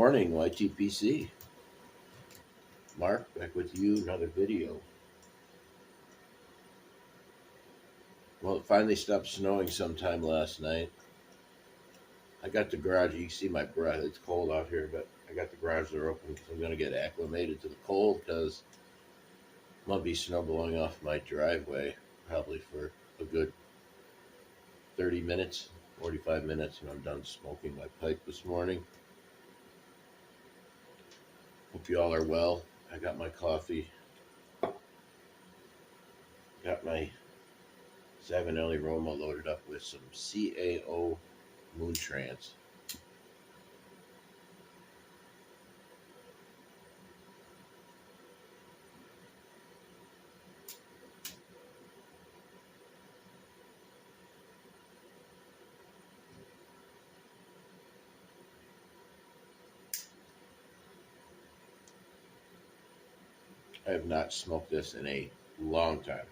morning, YTPC. Mark, back with you, another video. Well, it finally stopped snowing sometime last night. I got the garage, you can see my breath, it's cold out here, but I got the garage door open because I'm going to get acclimated to the cold because I'm going to be snow blowing off my driveway probably for a good 30 minutes, 45 minutes, and I'm done smoking my pipe this morning. Hope you all are well. I got my coffee, got my Savinelli Roma loaded up with some CAO moon trance. I have not smoked this in a long time.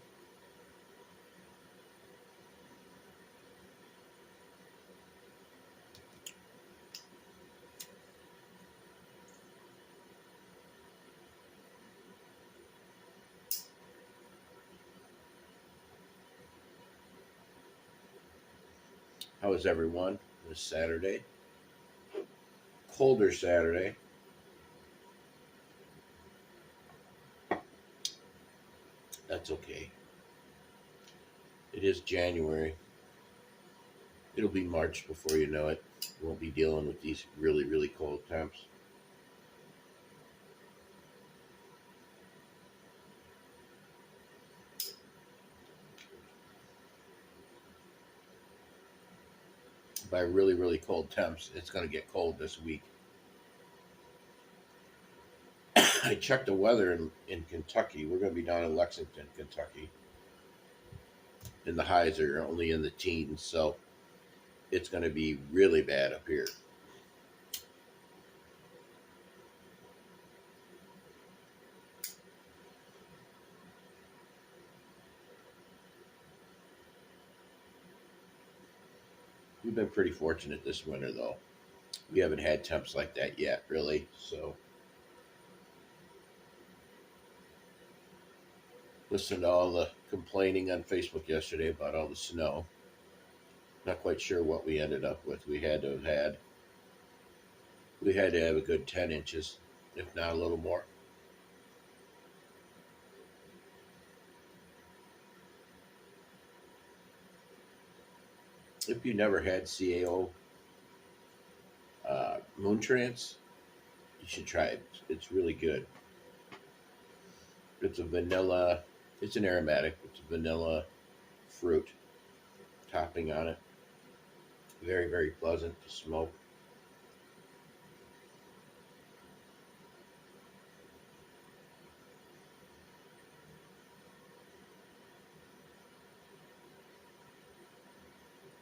How is everyone this Saturday? Colder Saturday. That's okay. It is January. It'll be March before you know it. We won't be dealing with these really, really cold temps. By really, really cold temps, it's going to get cold this week. I checked the weather in Kentucky. We're going to be down in Lexington, Kentucky. And the highs are only in the teens, so it's going to be really bad up here. We've been pretty fortunate this winter, though. We haven't had temps like that yet, really. So, listened to all the complaining on Facebook yesterday about all the snow. Not quite sure what we ended up with. We had to have a good 10 inches, if not a little more. If you never had CAO moon trance, you should try it. It's really good. It's a vanilla, it's an aromatic, it's a vanilla fruit topping on it. Very, very pleasant to smoke.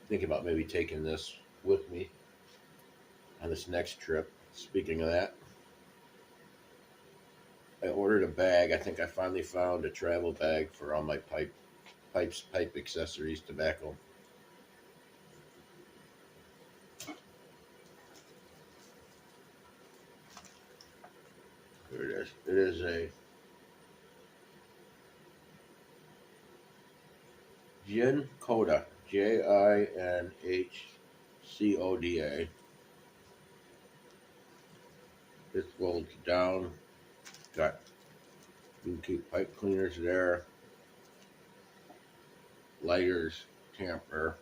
Thinking about maybe taking this with me on this next trip. Speaking of that, I ordered a bag. I think I finally found a travel bag for all my pipe accessories, tobacco. Here it is. It is a Gin Coda, JINHCODA. This folds down. Got, you can keep pipe cleaners there, lighters, tamper.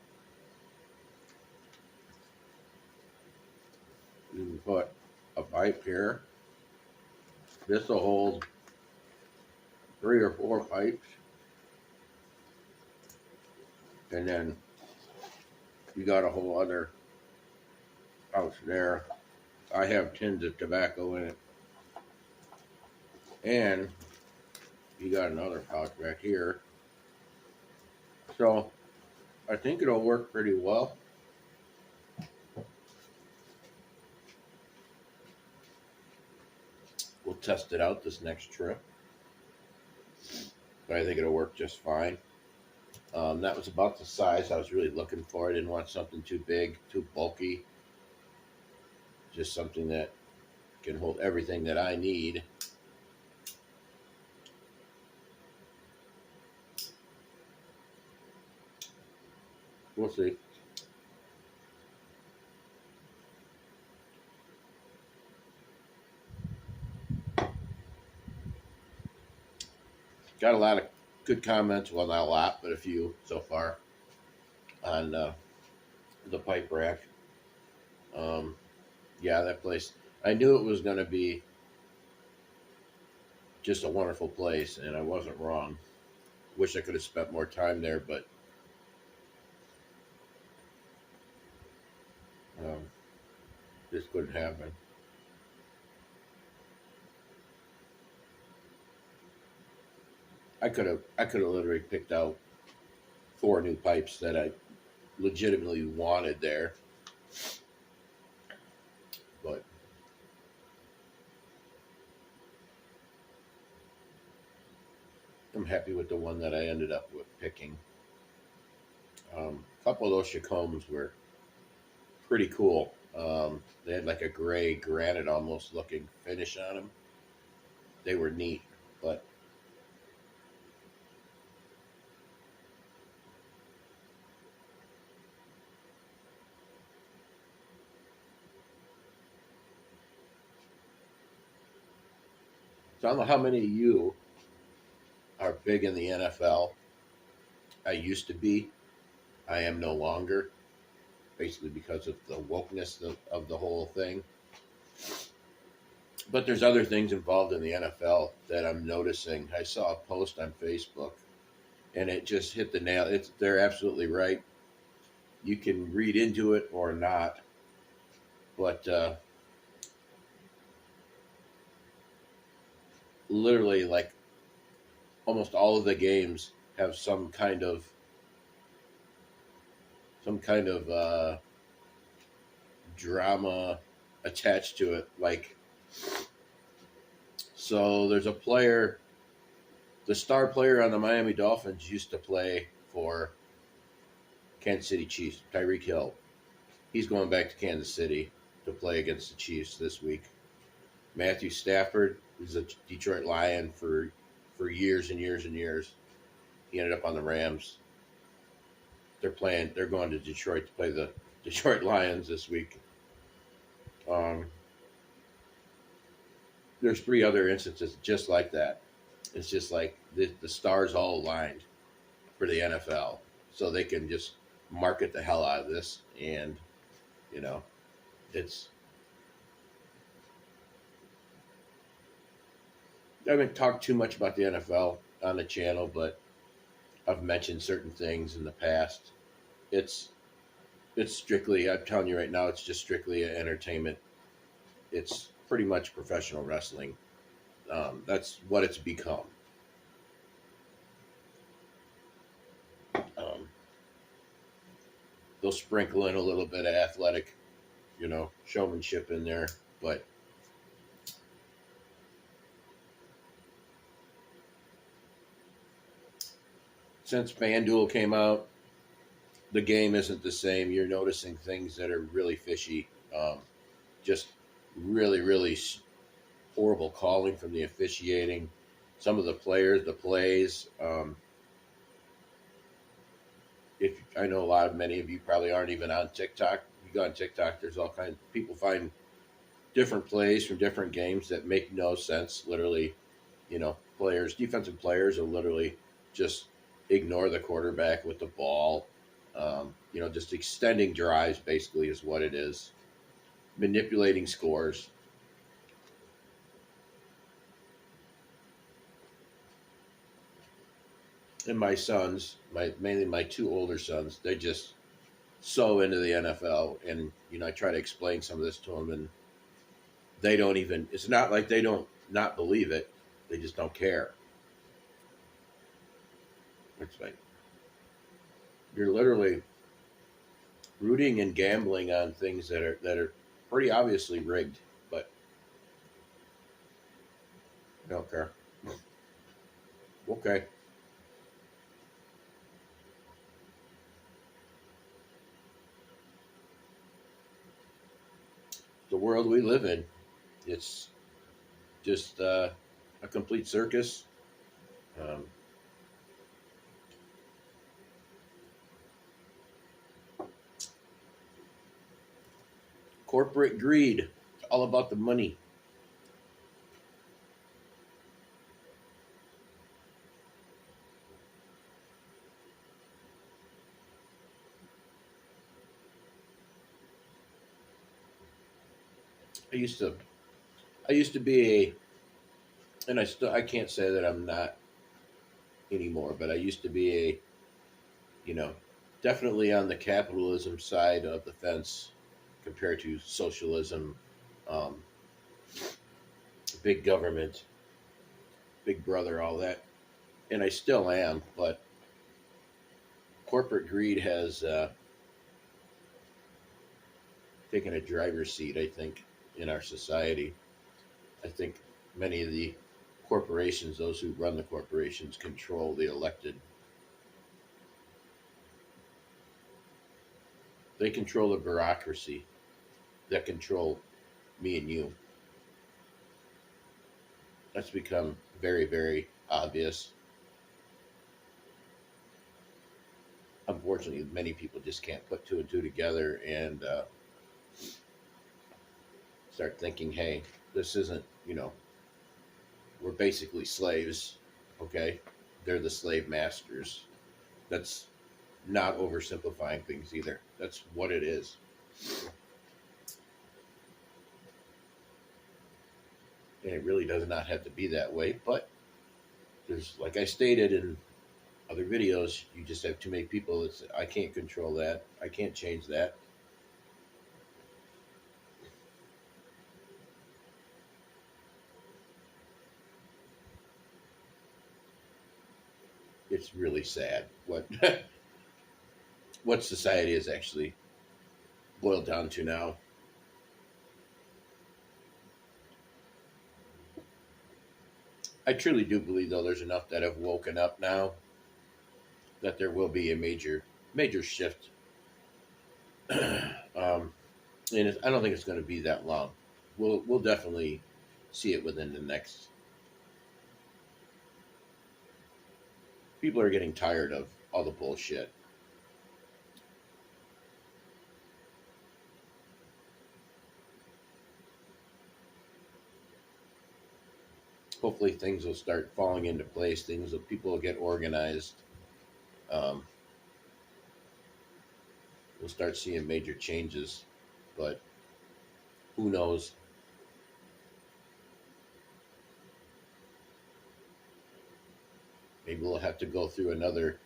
You can put a pipe here. This will hold 3 or 4 pipes. And then you got a whole other pouch there. I have tins of tobacco in it. And you got another pouch back here. So I think it'll work pretty well. We'll test it out this next trip. But I think it'll work just fine. That was about the size I was really looking for. I didn't want something too big, too bulky. Just something that can hold everything that I need. We'll see. Got a lot of good comments. Well, not a lot, but a few so far on the pipe rack. Um, yeah, that place. I knew it was going to be just a wonderful place, and I wasn't wrong. Wish I could have spent more time there, but um, this couldn't happen. I could have literally picked out 4 new pipes that I legitimately wanted there, but I'm happy with the one that I ended up with picking. A couple of those Chacombs were pretty cool. They had like a gray granite almost looking finish on them. They were neat, but so I don't know how many of you are big in the NFL. I used to be. I am no longer, basically because of the wokeness of the whole thing. But there's other things involved in the NFL that I'm noticing. I saw a post on Facebook, and it just hit the nail. They're absolutely right. You can read into it or not, but literally, like almost all of the games have some kind of drama attached to it. Like, so there's a player, the star player on the Miami Dolphins used to play for Kansas City Chiefs, Tyreek Hill. He's going back to Kansas City to play against the Chiefs this week. Matthew Stafford was a Detroit Lion for years and years and years. He ended up on the Rams. They're going to Detroit to play the Detroit Lions this week. Um, there's 3 other instances just like that. It's just like the stars all aligned for the NFL, so they can just market the hell out of this, and you know, it's. I haven't talked too much about the NFL on the channel, but I've mentioned certain things in the past. It's it's strictly. I'm telling you right now, it's just strictly entertainment. It's pretty much professional wrestling. That's what it's become. Um, they'll sprinkle in a little bit of athletic, showmanship in there, but since FanDuel came out, the game isn't the same. You're noticing things that are really fishy. Just really, really horrible calling from the officiating. Some of the players, the plays. If I know many of you probably aren't even on TikTok. You go on TikTok, there's all kinds. People find different plays from different games that make no sense. Literally, defensive players will literally just ignore the quarterback with the ball. Just extending drives basically is what it is. Manipulating scores. And my sons, mainly my 2 older sons, they're just so into the NFL, and I try to explain some of this to them, and they don't even. It's not like they don't not believe it; they just don't care. It's like you're literally rooting and gambling on things that are pretty obviously rigged, but I don't care. Okay, the world we live in. It's just a complete circus. Um, Corporate greed. It's all about the money. I used to I used to be a, and I can't say that I'm not anymore, but I used to be a, you know, definitely on the capitalism side of the fence compared to socialism, um, big government, big brother, all that. And I still am, but corporate greed has taken a driver's seat, I think, in our society. I think many of the corporations, those who run the corporations, control the elected. They control the bureaucracy that control me and you. That's become very, very obvious. Unfortunately, many people just can't put two and two together and start thinking, hey, this isn't, we're basically slaves, okay? They're the slave masters. That's not oversimplifying things either. That's what it is. And it really does not have to be that way, but there's, like I stated in other videos, you just have too many people that say, I can't control that. I can't change that. It's really sad what what society is actually boiled down to now. I truly do believe, though, there's enough that have woken up now that there will be a major shift. And I don't think it's going to be that long. We'll definitely see it within the next. People are getting tired of all the bullshit. Hopefully, things will start falling into place. People will get organized. Um, we'll start seeing major changes, but who knows? Maybe we'll have to go through another,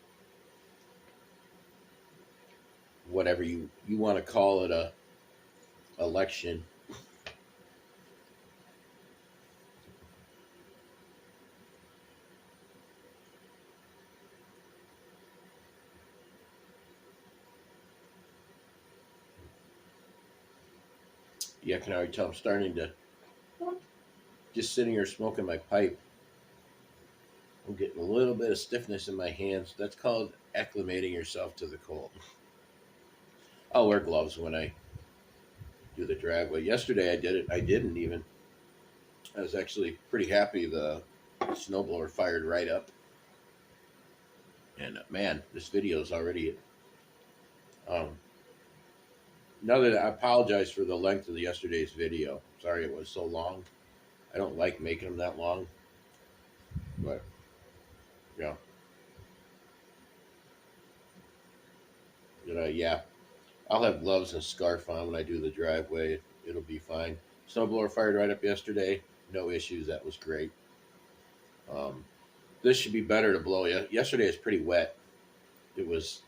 whatever you want to call it, a election. Yeah, I can already tell I'm starting to, just sitting here smoking my pipe. I'm getting a little bit of stiffness in my hands. That's called acclimating yourself to the cold. I'll wear gloves when I do the driveway. Yesterday I did it. I didn't even. I was actually pretty happy. The snowblower fired right up. And man, this video is already. Um, Now that I apologize for the length of yesterday's video. Sorry it was so long. I don't like making them that long. But yeah, yeah. I'll have gloves and a scarf on when I do the driveway. It'll be fine. Snowblower fired right up yesterday. No issues. That was great. Um, this should be better to blow. Yesterday is pretty wet. It was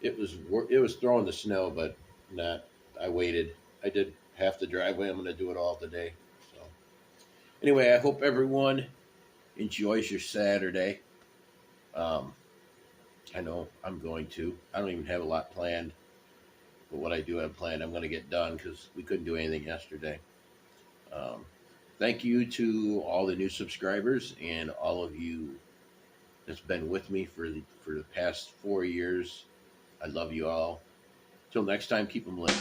it was throwing the snow, but not. I waited. I did half the driveway. I'm going to do it all today. So anyway, I hope everyone enjoys your Saturday. Um, I know I'm going to. I don't even have a lot planned, but what I do have planned, I'm going to get done because we couldn't do anything yesterday. Um, Thank you to all the new subscribers and all of you that's been with me for the past 4 years. I love you all. Till next time, keep them lit.